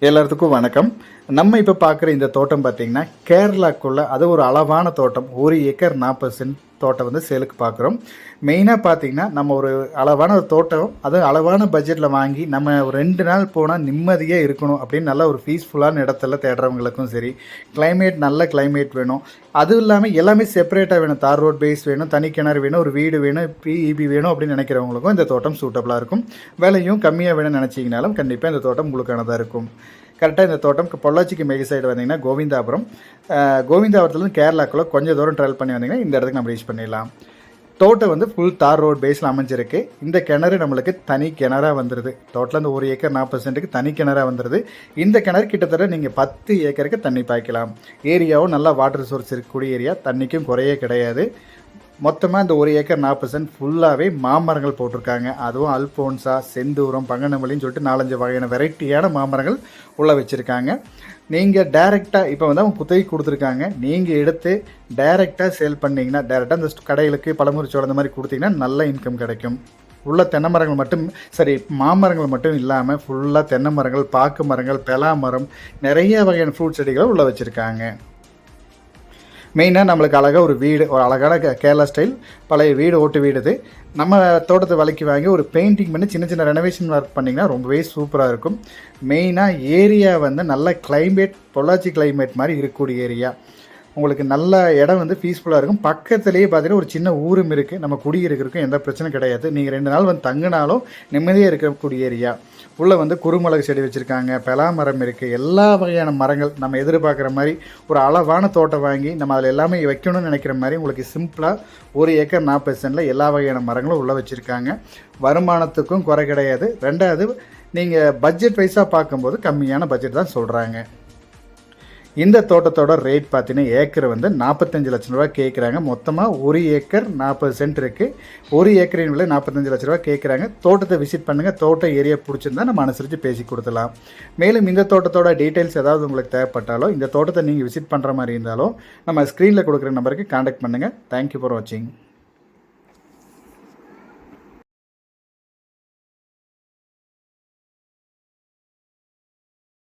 எல்லாத்துக்கும் வணக்கம். நம்ம இப்போ பார்க்குற இந்த தோட்டம் பார்த்தீங்கன்னா கேரளாக்குள்ள அது ஒரு அளவான தோட்டம். 1 ஏக்கர் 40 சென்ட் தோட்டம் வந்து சேலுக்கு பார்க்குறோம். மெயினாக பார்த்தீங்கன்னா நம்ம ஒரு அளவான ஒரு தோட்டம், அதுவும் அளவான பட்ஜெட்டில் வாங்கி நம்ம ஒரு 2 நாள் போனால் நிம்மதியாக இருக்கணும் அப்படின்னு நல்ல ஒரு பீஸ்ஃபுல்லான இடத்துல தேடுறவங்களுக்கும் சரி, கிளைமேட் நல்ல கிளைமேட் வேணும், அதுவும் இல்லாமல் எல்லாமே செப்பரேட்டாக வேணும், தார் ரோட் பேஸ் வேணும், தனி கிணறு வேணும், ஒரு வீடு வேணும், பிஇபி வேணும் அப்படின்னு நினைக்கிறவங்களுக்கும் இந்த தோட்டம் சூட்டபுளாக இருக்கும். விலையும் கம்மியாக வேணும்னு நினச்சிங்கனாலும் கண்டிப்பாக இந்த தோட்டம் உங்களுக்கானதாக இருக்கும். கரெக்டாக இந்த தோட்டம் பொள்ளாச்சிக்கு மேற்கு சைடு வந்தீங்கன்னா கோவிந்தாபுரம், கோவிந்தாபுரத்துலேருந்து கேரளாக்குள்ளே கொஞ்சம் தூரம் ட்ராவல் பண்ணி வந்தீங்கன்னா இந்த இடத்துக்கு நம்ம ரீச் பண்ணிடலாம். தோட்டம் வந்து ஃபுல் தார் ரோட் பேஸில் அமைஞ்சிருக்கு. இந்த கிணறு நம்மளுக்கு தனி கிணறாக வந்துடுது. டோட்டலாக இந்த 1 ஏக்கர் 40 சென்ட்டுக்கு தனி கிணறாக வந்துடுது. இந்த கிணறு கிட்டத்தட்ட நீங்கள் 10 ஏக்கருக்கு தண்ணி பாய்க்கலாம். ஏரியாவும் நல்லா வாட்டர் சோர்ஸ் இருக்கக்கூடிய ஏரியா, தண்ணிக்கும் குறையே கிடையாது. மொத்தமாக இந்த 1 ஏக்கர் 40 சென்ட் ஃபுல்லாகவே மாமரங்கள் போட்டிருக்காங்க. அதுவும் அல்போன்சா, செந்தூரம், பங்கனமல்லின்னு சொல்லிட்டு 4-5 வகையான வெரைட்டியான மாமரங்கள் உள்ளே வச்சுருக்காங்க. நீங்கள் டைரெக்டாக இப்போ வந்து அவங்க குத்தகை கொடுத்துருக்காங்க, நீங்கள் எடுத்து டைரெக்டாக சேல் பண்ணிங்கன்னா, டைரெக்டாக இந்த கடைகளுக்கு பழமுறிச்சோளம் அந்த மாதிரி கொடுத்தீங்கன்னா நல்ல இன்கம் கிடைக்கும். உள்ள தென்னை மரங்கள் மட்டும் மாமரங்கள் மட்டும் இல்லாமல் ஃபுல்லாக தென்னை மரங்கள், பாக்கு மரங்கள், பெலா மரம், நிறைய வகையான ஃப்ரூட் செடிகள் உள்ளே வச்சுருக்காங்க. மெயினாக நம்மளுக்கு அழகாக ஒரு வீடு, ஒரு அழகான கேரளா ஸ்டைல் பழைய வீடு, ஓட்டு வீடு. இது நம்ம தோட்டத்தை விலைக்கு வாங்கி ஒரு பெயிண்டிங் பண்ணி சின்ன சின்ன ரெனோவேஷன் ஒர்க் பண்ணிங்கன்னா ரொம்பவே சூப்பராக இருக்கும். மெயினாக ஏரியா வந்து நல்ல கிளைமேட், பொள்ளாச்சி கிளைமேட் மாதிரி இருக்கக்கூடிய ஏரியா. உங்களுக்கு நல்ல இடம் வந்து பீஸ்ஃபுல்லாக இருக்கும். பக்கத்துலேயே பார்த்தீங்கன்னா ஒரு சின்ன ஊரும் இருக்குது. நம்ம குடியிருக்கிறதுக்கும் எந்த பிரச்சனையும் கிடையாது. நீங்கள் 2 நாள் வந்து தங்கினாலும் நிம்மதியாக இருக்கக்கூடிய ஏரியா. உள்ளே வந்து குறுமிளகு செடி வச்சுருக்காங்க, பெலா மரம் இருக்குது, எல்லா வகையான மரங்கள் நம்ம எதிர்பார்க்குற மாதிரி ஒரு அளவான தோட்டம் வாங்கி நம்ம அதில் எல்லாமே வைக்கணும்னு நினைக்கிற மாதிரி உங்களுக்கு சிம்பிளாக 1 ஏக்கர் 40 சென்டில் எல்லா வகையான மரங்களும் உள்ளே வச்சுருக்காங்க. வருமானத்துக்கும் குறை கிடையாது. ரெண்டாவது, நீங்கள் பட்ஜெட் வைஸாக பார்க்கும்போது கம்மியான பட்ஜெட் தான் சொல்கிறாங்க. இந்த தோட்டத்தோட ரேட் பார்த்தீங்கன்னா ஏக்கர் வந்து 45 லட்சம் ரூபா கேட்குறாங்க. மொத்தமாக 1 ஏக்கர் 40 சென்ட் இருக்குது. 1 ஏக்கரின் விலை 45 லட்ச ரூபா கேட்குறாங்க. தோட்டத்தை விசிட் பண்ணுங்கள். தோட்ட ஏரியா பிடிச்சிருந்தா நம்ம அனுசரித்து பேசி கொடுத்துலாம். மேலும் இந்த தோட்டத்தோட டீட்டெயில்ஸ் ஏதாவது உங்களுக்கு தேவைப்பட்டாலோ, இந்த தோட்டத்தை நீங்கள் விசிட் பண்ணுற மாதிரி இருந்தாலும் நம்ம ஸ்க்ரீனில் கொடுக்குற நம்பருக்கு கான்டாக்ட் பண்ணுங்கள். தேங்க்யூ ஃபார் வாட்சிங்.